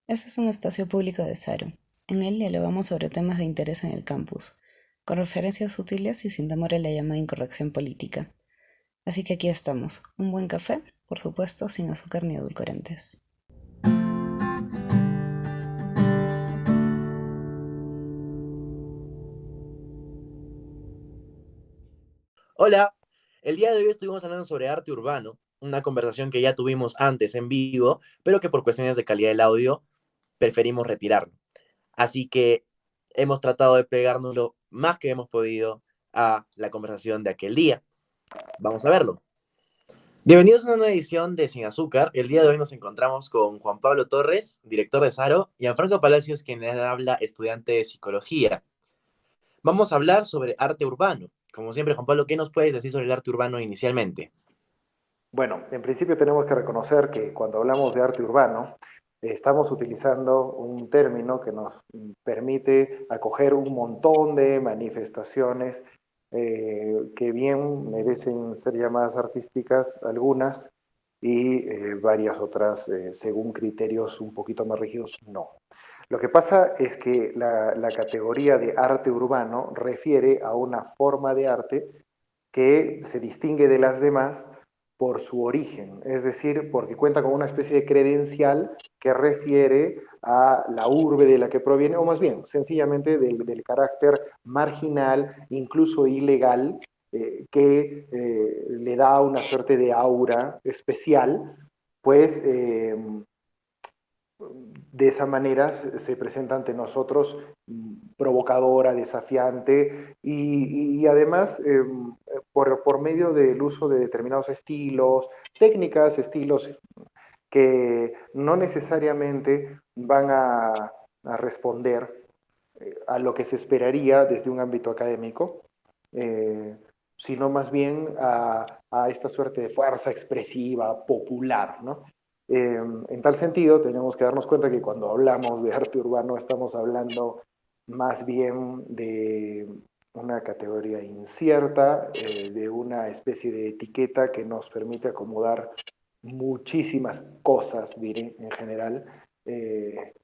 Este es un espacio público de Saro. En él dialogamos sobre temas de interés en el campus, con referencias útiles y sin temor a la llamada incorrección política. Así que aquí estamos, un buen café, por supuesto, sin azúcar ni edulcorantes. Hola, el día de hoy estuvimos hablando sobre arte urbano, una conversación que ya tuvimos antes en vivo, pero que por cuestiones de calidad del audio preferimos retirarlo. Así que hemos tratado de pegarnos lo más que hemos podido a la conversación de aquel día. Vamos a verlo. Bienvenidos a una nueva edición de Sin Azúcar. El día de hoy nos encontramos con Juan Pablo Torres, director de Saro, y Gianfranco Palacios, quien les habla, estudiante de psicología. Vamos a hablar sobre arte urbano. Como siempre, Juan Pablo, ¿qué nos puedes decir sobre el arte urbano inicialmente? Bueno, en principio tenemos que reconocer que cuando hablamos de arte urbano, estamos utilizando un término que nos permite acoger un montón de manifestaciones que bien merecen ser llamadas artísticas, algunas, y varias otras, según criterios un poquito más rígidos, no. Lo que pasa es que la categoría de arte urbano refiere a una forma de arte que se distingue de las demás por su origen, es decir, porque cuenta con una especie de credencial que refiere a la urbe de la que proviene, o más bien, sencillamente del carácter marginal, incluso ilegal, le da una suerte de aura especial, pues de esa manera se presenta ante nosotros provocadora, desafiante y además por medio del uso de determinados estilos, técnicas, estilos que no necesariamente van a responder a lo que se esperaría desde un ámbito académico, eh, sino más bien a esta suerte de fuerza expresiva, popular, ¿no? En tal sentido, tenemos que darnos cuenta que cuando hablamos de arte urbano estamos hablando más bien de una categoría incierta, de una especie de etiqueta que nos permite acomodar muchísimas cosas, diré, en general, y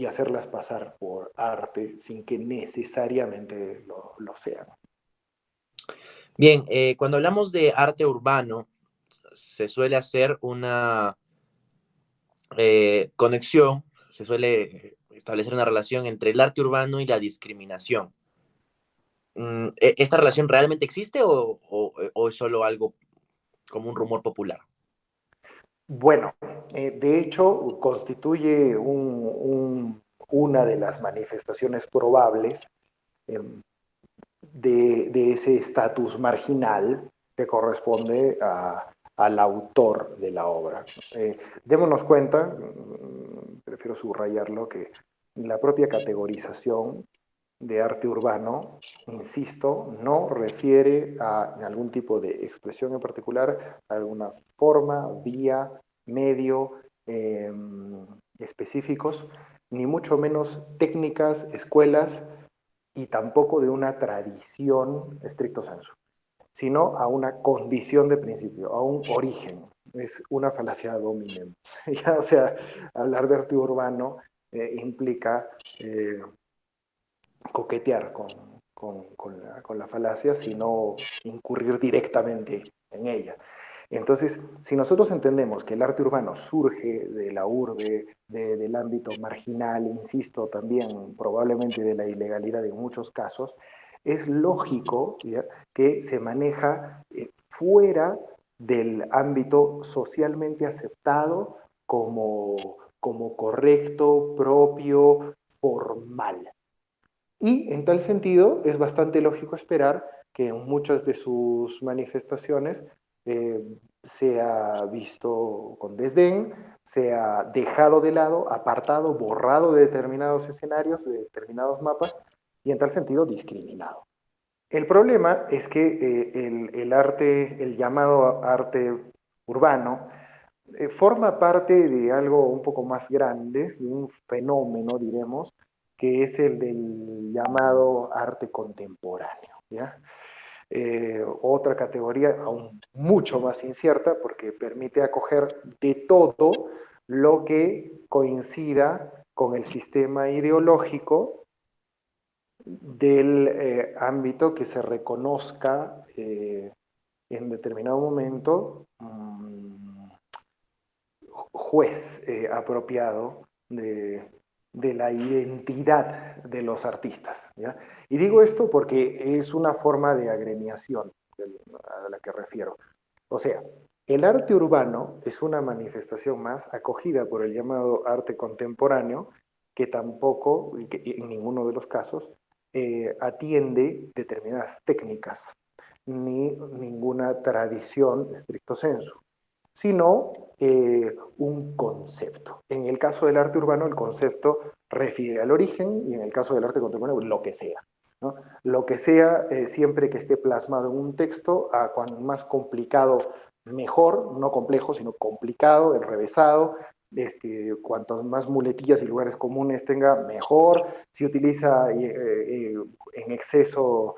hacerlas pasar por arte sin que necesariamente lo sean. Bien, cuando hablamos de arte urbano, se suele hacer una conexión, se suele establecer una relación entre el arte urbano y la discriminación. ¿Esta relación realmente existe o es solo algo como un rumor popular? Bueno, de hecho, constituye una de las manifestaciones probables eh, de ese estatus marginal que corresponde al autor de la obra. Démonos cuenta, prefiero subrayarlo, que la propia categorización de arte urbano, insisto, no refiere a algún tipo de expresión en particular, a alguna forma, vía, medio específicos, ni mucho menos técnicas, escuelas, y tampoco de una tradición estricto sensu, sino a una condición de principio, a un origen. Es una falacia dominem. Ya, o sea, hablar de arte urbano implica coquetear con la falacia, sino incurrir directamente en ella. Entonces, si nosotros entendemos que el arte urbano surge de la urbe, del ámbito marginal, insisto, también probablemente de la ilegalidad en muchos casos, es lógico, ¿ya?, que se maneja fuera del ámbito socialmente aceptado como correcto, propio, formal. Y en tal sentido es bastante lógico esperar que en muchas de sus manifestaciones eh, sea visto con desdén, sea dejado de lado, apartado, borrado de determinados escenarios, de determinados mapas, y en tal sentido discriminado. El problema es que el arte, el llamado arte urbano, forma parte de algo un poco más grande, de un fenómeno, diremos, que es el del llamado arte contemporáneo, ¿ya? Otra categoría aún mucho más incierta porque permite acoger de todo, lo que coincida con el sistema ideológico del ámbito que se reconozca en determinado momento juez apropiado de la identidad de los artistas, ¿ya? Y digo esto porque es una forma de agremiación a la que refiero. O sea, el arte urbano es una manifestación más acogida por el llamado arte contemporáneo que tampoco, que en ninguno de los casos, atiende determinadas técnicas ni ninguna tradición estricto sensu, sino un concepto. En el caso del arte urbano, el concepto refiere al origen y en el caso del arte contemporáneo, lo que sea, ¿no? Lo que sea, siempre que esté plasmado en un texto, a cuanto más complicado, mejor, no complejo, sino complicado, enrevesado, cuantos más muletillas y lugares comunes tenga, mejor. Si utiliza en exceso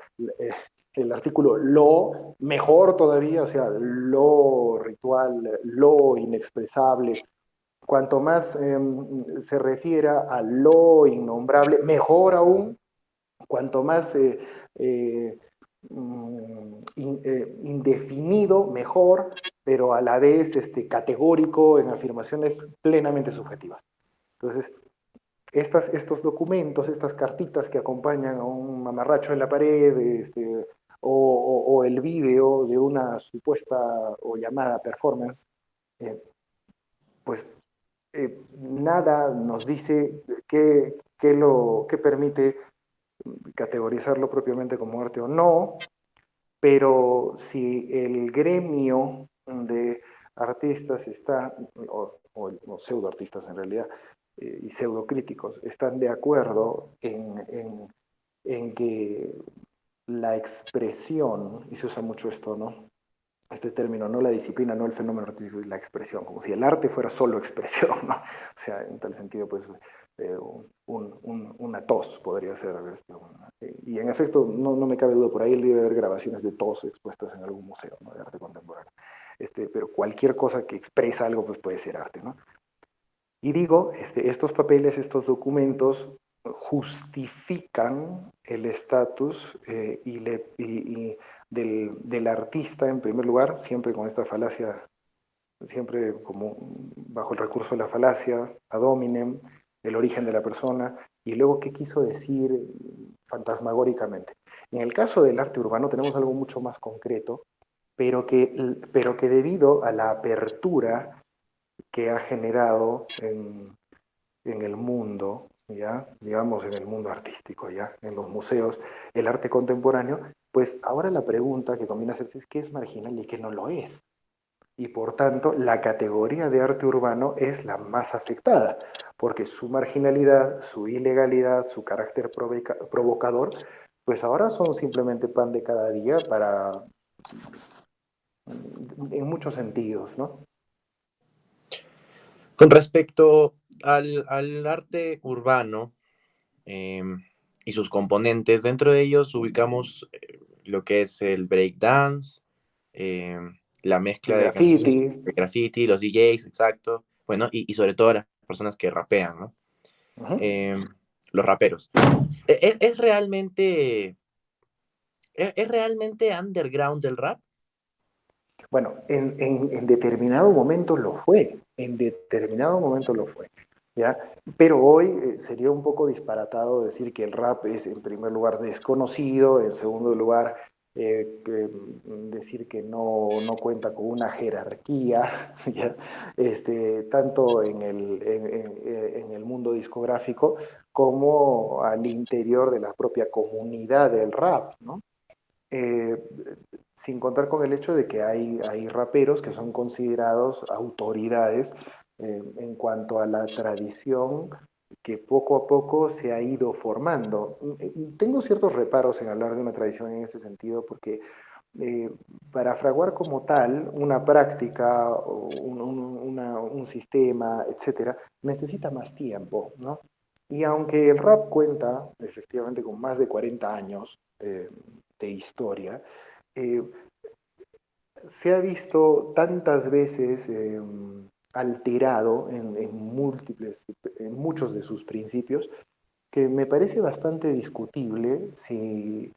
el artículo lo, mejor todavía, o sea, lo ritual, lo inexpresable. Cuanto más se refiera a lo innombrable, mejor aún. Cuanto más indefinido, mejor, pero a la vez categórico en afirmaciones plenamente subjetivas. Entonces, estos documentos, estas cartitas que acompañan a un mamarracho en la pared, o el vídeo de una supuesta o llamada performance, eh, pues nada nos dice qué permite categorizarlo propiamente como arte o no, pero si el gremio de artistas está, o pseudoartistas en realidad, y pseudocríticos, están de acuerdo en que la expresión, y se usa mucho esto, ¿no? Este término, no la disciplina, no el fenómeno artístico, la expresión, como si el arte fuera solo expresión, ¿no? O sea, en tal sentido, pues, una tos podría ser. Y en efecto, no me cabe duda, por ahí debe haber grabaciones de tos expuestas en algún museo, ¿no?, de arte contemporáneo. Pero cualquier cosa que expresa algo, pues puede ser arte, ¿no? Y digo, estos papeles, estos documentos justifican el estatus del artista, en primer lugar, siempre con esta falacia, siempre como bajo el recurso de la falacia, ad hominem, el origen de la persona, y luego qué quiso decir fantasmagóricamente. En el caso del arte urbano tenemos algo mucho más concreto, pero que debido a la apertura que ha generado en el mundo, ya, digamos en el mundo artístico, ya, en los museos, el arte contemporáneo, pues ahora la pregunta que conviene hacerse es qué es marginal y qué no lo es. Y por tanto, la categoría de arte urbano es la más afectada, porque su marginalidad, su ilegalidad, su carácter provocador, pues ahora son simplemente pan de cada día en muchos sentidos, ¿no? Con respecto al arte urbano eh, y sus componentes, dentro de ellos ubicamos lo que es el breakdance, eh, la El mezcla de canciones graffiti. de graffiti, los DJs, exacto, bueno, y sobre todo las personas que rapean, ¿no? Uh-huh. Eh, los raperos. ¿Es realmente, es realmente underground el rap? Bueno, en determinado momento lo fue, en determinado momento lo fue, ¿ya? Pero hoy sería un poco disparatado decir que el rap es, en primer lugar, desconocido, en segundo lugar, decir que no cuenta con una jerarquía, ¿ya? Tanto en el mundo discográfico como al interior de la propia comunidad del rap, ¿no? Eh, Sin contar con el hecho de que hay raperos que son considerados autoridades en cuanto a la tradición que poco a poco se ha ido formando. Tengo ciertos reparos en hablar de una tradición en ese sentido porque eh, para fraguar como tal una práctica, o un sistema, etcétera, necesita más tiempo, ¿no? Y aunque el rap cuenta efectivamente con más de 40 años de historia, eh, se ha visto tantas veces alterado en muchos de sus principios, que me parece bastante discutible si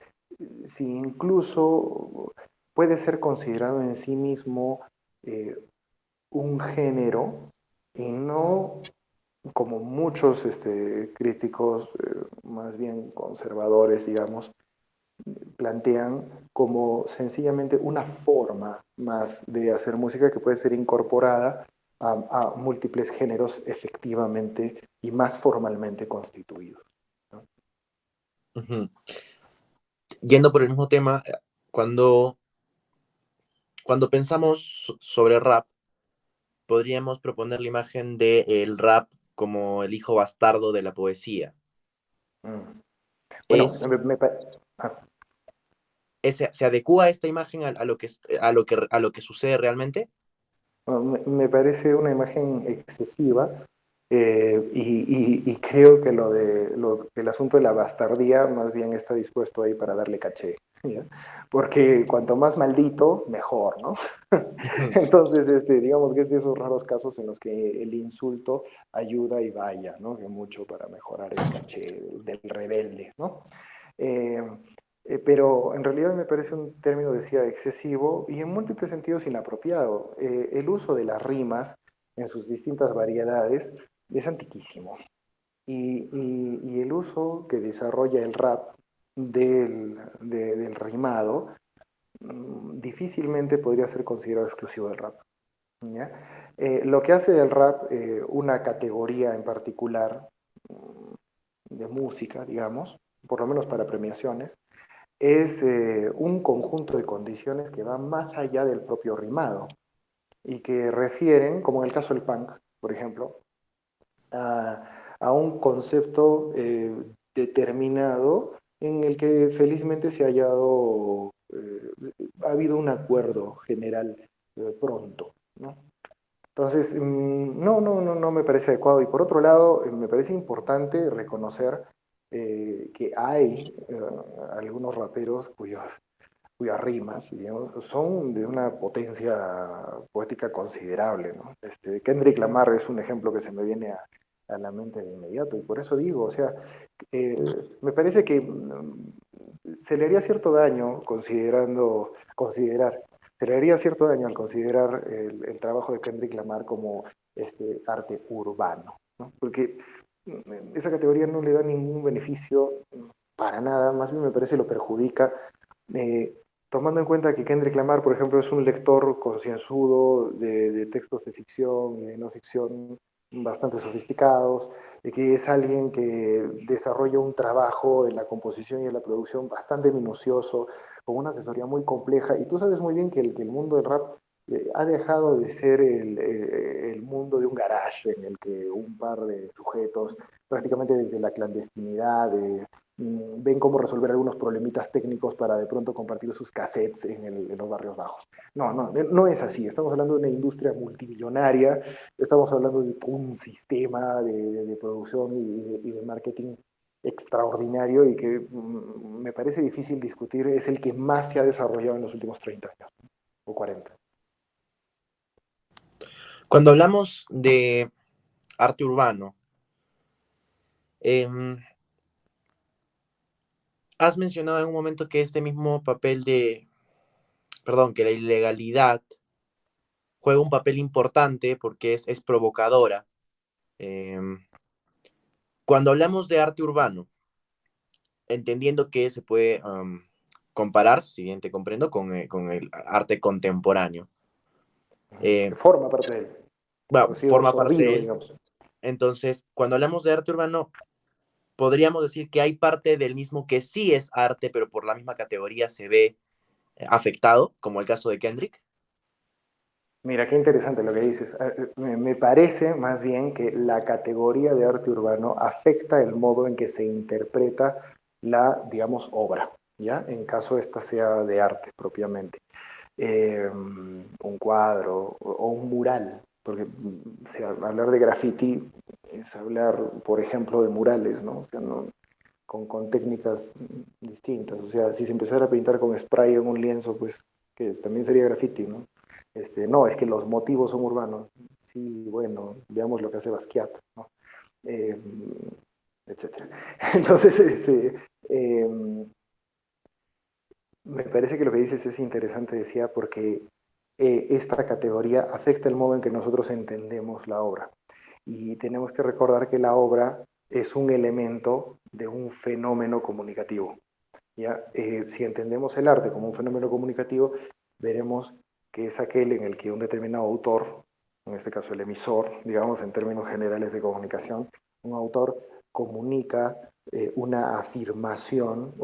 incluso puede ser considerado en sí mismo eh, un género y no como muchos críticos más bien conservadores, digamos, plantean como sencillamente una forma más de hacer música que puede ser incorporada a múltiples géneros efectivamente y más formalmente constituidos, ¿no? Ujú. Yendo por el mismo tema, cuando, cuando pensamos sobre rap, podríamos proponer la imagen del rap como el hijo bastardo de la poesía. Mm. Bueno, Es, ah, ¿Se adecua esta imagen a lo que, a lo que sucede realmente? bueno, me parece una imagen excesiva y creo que el asunto de la bastardía más bien está dispuesto ahí para darle caché, ¿ya? Porque cuanto más maldito, mejor, ¿no? Ujú. Entonces, digamos que es de esos raros casos en los que el insulto ayuda y vaya, ¿no? Que mucho para mejorar el caché del rebelde, ¿no? Eh, pero en realidad me parece un término, decía, excesivo y en múltiples sentidos inapropiado. El uso de las rimas en sus distintas variedades es antiquísimo. Y el uso que desarrolla el rap del rimado difícilmente podría ser considerado exclusivo del rap, ¿ya? Lo que hace del rap una categoría en particular de música, digamos, por lo menos para premiaciones, es un conjunto de condiciones que van más allá del propio rimado y que refieren, como en el caso del punk, por ejemplo, a un concepto determinado en el que felizmente ha habido un acuerdo general pronto, ¿no? Entonces, no me parece adecuado. Y por otro lado, me parece importante reconocer que hay algunos raperos cuyas rimas, digamos, son de una potencia poética considerable, ¿no? Kendrick Lamar es un ejemplo que se me viene a la mente de inmediato, y por eso digo, o sea, me parece que se le haría cierto daño se le haría cierto daño al considerar trabajo de Kendrick Lamar como arte urbano, ¿no? Porque esa categoría no le da ningún beneficio para nada, más bien me parece lo perjudica, eh, tomando en cuenta que Kendrick Lamar, por ejemplo, es un lector concienzudo de textos de ficción y de no ficción bastante sofisticados, de que es alguien que desarrolla un trabajo en la composición y en la producción bastante minucioso, con una asesoría muy compleja, y tú sabes muy bien que el mundo del rap ha dejado de ser el mundo de un garage en el que un par de sujetos, prácticamente desde la clandestinidad, ven cómo resolver algunos problemitas técnicos para de pronto compartir sus cassettes en los barrios bajos. No es así. Estamos hablando de una industria multimillonaria, estamos hablando de todo un sistema de producción y de marketing extraordinario y que me parece difícil discutir, es el que más se ha desarrollado en los últimos 30 años o 40. Cuando hablamos de arte urbano, em, has mencionado en un momento que este mismo papel de, perdón, que la ilegalidad juega un papel importante porque es provocadora. Em, Cuando hablamos de arte urbano, entendiendo que se puede comparar, si bien te comprendo, con el arte contemporáneo. Que Eh, forma parte de él, bueno, o ha sido forma parte de absorbido, él. digamos. Entonces, cuando hablamos de arte urbano, podríamos decir que hay parte del mismo que sí es arte, pero por la misma categoría se ve afectado, como el caso de Kendrick. Mira, qué interesante lo que dices. Me parece más bien que la categoría de arte urbano afecta el modo en que se interpreta la, digamos, obra, ¿ya? En caso esta sea de arte propiamente. Un cuadro o un mural, porque o sea, hablar de graffiti es hablar, por ejemplo, de murales, ¿no? O sea, no, con técnicas distintas. O sea, si se empezara a pintar con spray en un lienzo, pues que también sería graffiti, ¿no? No, es que los motivos son urbanos. sí, bueno, veamos lo que hace Basquiat, ¿no? Eh, etcétera. Entonces, eh, me parece que lo que dices es interesante, decía, porque esta categoría afecta el modo en que nosotros entendemos la obra. Y tenemos que recordar que la obra es un elemento de un fenómeno comunicativo. ¿Ya? Si entendemos el arte como un fenómeno comunicativo, veremos que es aquel en el que un determinado autor, en este caso el emisor, digamos en términos generales de comunicación, un autor comunica una afirmación,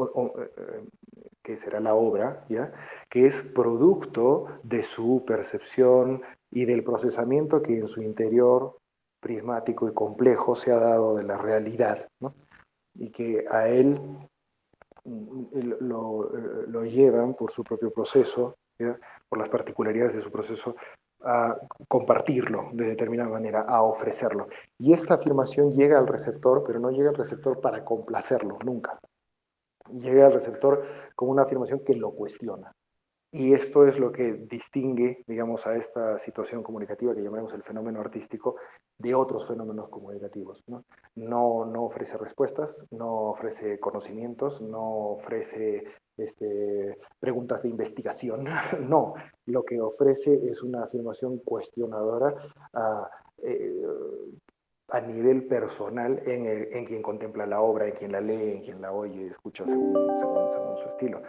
que será la obra, ¿ya? Que es producto de su percepción y del procesamiento que en su interior prismático y complejo se ha dado de la realidad, ¿no? Y que a él lo llevan por su propio proceso, ¿ya? Por las particularidades de su proceso, a compartirlo de determinada manera, a ofrecerlo. Y esta afirmación llega al receptor, pero no llega al receptor para complacerlo, nunca. Llega al receptor como una afirmación que lo cuestiona. Y esto es lo que distingue, digamos, a esta situación comunicativa que llamamos el fenómeno artístico de otros fenómenos comunicativos. No ofrece respuestas, no ofrece conocimientos, no ofrece preguntas de investigación. No, lo que ofrece es una afirmación cuestionadora a, eh, a nivel personal en quien contempla la obra, en quien la lee, en quien la oye, escucha según su estilo.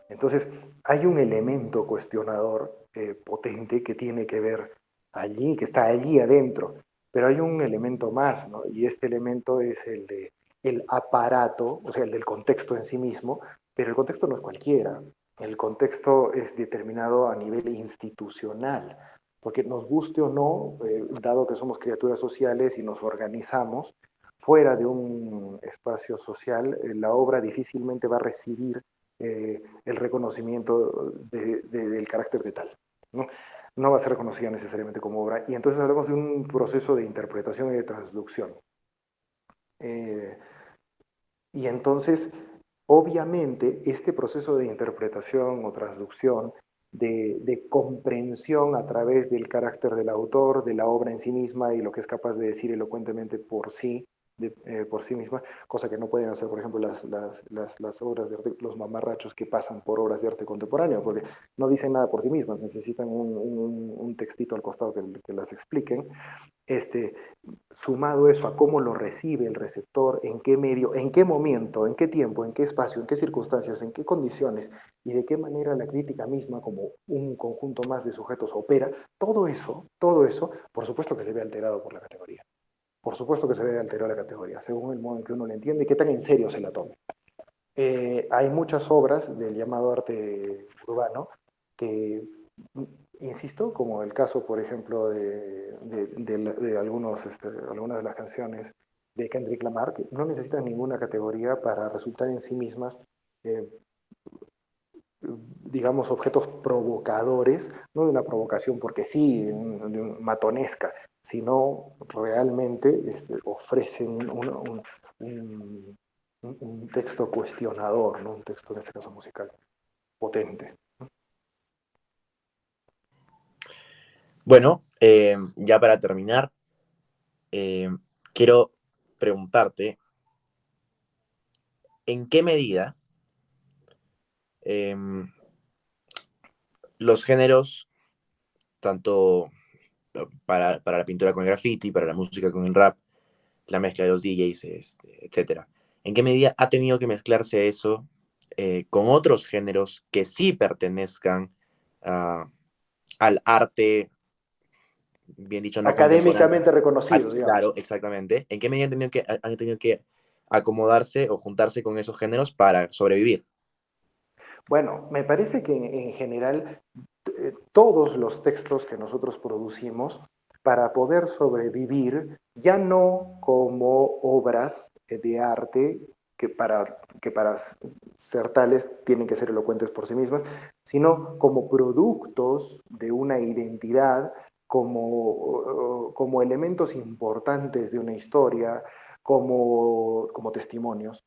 Entonces, hay un elemento cuestionador potente que tiene que ver allí, que está allí adentro, pero hay un elemento más, ¿no? Y este elemento es el de el aparato, o sea, el del contexto en sí mismo, pero el contexto no es cualquiera, el contexto es determinado a nivel institucional, porque nos guste o no, dado que somos criaturas sociales y nos organizamos, fuera de un espacio social, la obra difícilmente va a recibir el reconocimiento del carácter de tal, ¿no? No va a ser reconocida necesariamente como obra. Y entonces hablamos de un proceso de interpretación y de traducción. Eh, y entonces, obviamente, este proceso de interpretación o traducción, de comprensión a través del carácter del autor, de la obra en sí misma y lo que es capaz de decir elocuentemente por sí, por sí misma, cosa que no pueden hacer, por ejemplo, las obras de arte, los mamarrachos que pasan por obras de arte contemporáneo, porque no dicen nada por sí mismas, necesitan un textito al costado que las expliquen. Este, Sumado eso a cómo lo recibe el receptor, en qué medio, en qué momento, en qué tiempo, en qué espacio, en qué circunstancias, en qué condiciones y de qué manera la crítica misma como un conjunto más de sujetos opera, todo eso, por supuesto que se ve alterado por la categoría. Por supuesto que se ve alterado la categoría, según el modo en que uno la entiende y qué tan en serio se la tome. Hay muchas obras del llamado arte urbano que, insisto, como el caso, por ejemplo, de algunas de las canciones de Kendrick Lamar, que no necesitan ninguna categoría para resultar en sí mismas, eh, digamos, objetos provocadores, no de una provocación porque sí, matonesca, sino realmente ofrecen un texto cuestionador, ¿no? Un texto, en este caso musical, potente. Bueno, ya para terminar, eh, quiero preguntarte, ¿en qué medida em, los géneros, tanto para la pintura con el graffiti, para la música con el rap, la mezcla de los DJs, etcétera, ¿en qué medida ha tenido que mezclarse eso con otros géneros que sí pertenezcan a, al arte, bien dicho, no contemporáneo? Académicamente reconocido, digamos. Claro, exactamente. ¿En qué medida han tenido que acomodarse o juntarse con esos géneros para sobrevivir? Bueno, me parece que en general todos los textos que nosotros producimos para poder sobrevivir, ya no como obras de arte que para ser tales tienen que ser elocuentes por sí mismas, sino como productos de una identidad, como elementos importantes de una historia, como testimonios,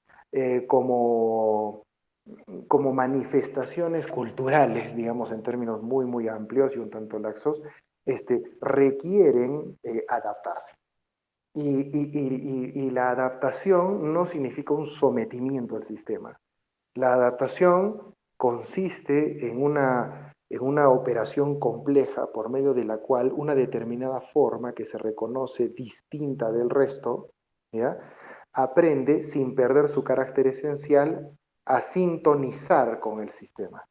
como manifestaciones culturales, digamos, en términos muy, muy amplios y un tanto laxos, requieren adaptarse. Y la adaptación no significa un sometimiento al sistema. La adaptación consiste en una operación compleja por medio de la cual una determinada forma que se reconoce distinta del resto, ¿ya?, aprende sin perder su carácter esencial a sintonizar con el sistema,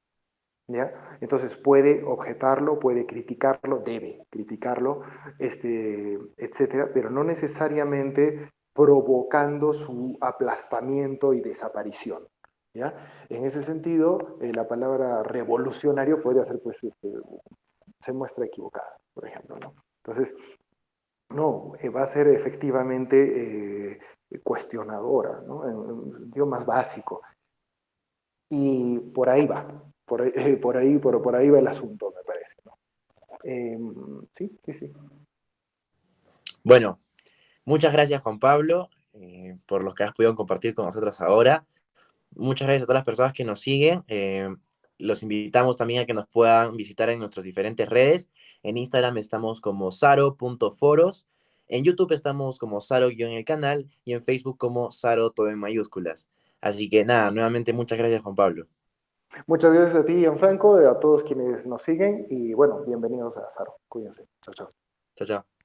¿ya? Entonces puede objetarlo, puede criticarlo, debe criticarlo, etcétera, pero no necesariamente provocando su aplastamiento y desaparición, ¿ya? En ese sentido, la palabra revolucionario podría ser, pues, se muestra equivocada, por ejemplo, ¿no? Entonces, no, va a ser efectivamente cuestionadora, ¿no? En sentido más básico. Y por ahí va, por ahí va el asunto, me parece, ¿no? Sí, sí, sí. Bueno, muchas gracias, Juan Pablo, por los que has podido compartir con nosotros ahora. Muchas gracias a todas las personas que nos siguen. Los invitamos también a que nos puedan visitar en nuestras diferentes redes. En Instagram estamos como saro.foros. En YouTube estamos como Saro-el canal y en Facebook como Saro todo en mayúsculas. Así que nada, nuevamente muchas gracias, Juan Pablo. Muchas gracias a ti, Gianfranco, a todos quienes nos siguen y bueno, bienvenidos a Saro. Cuídense. Chao, chao. Chao, chao.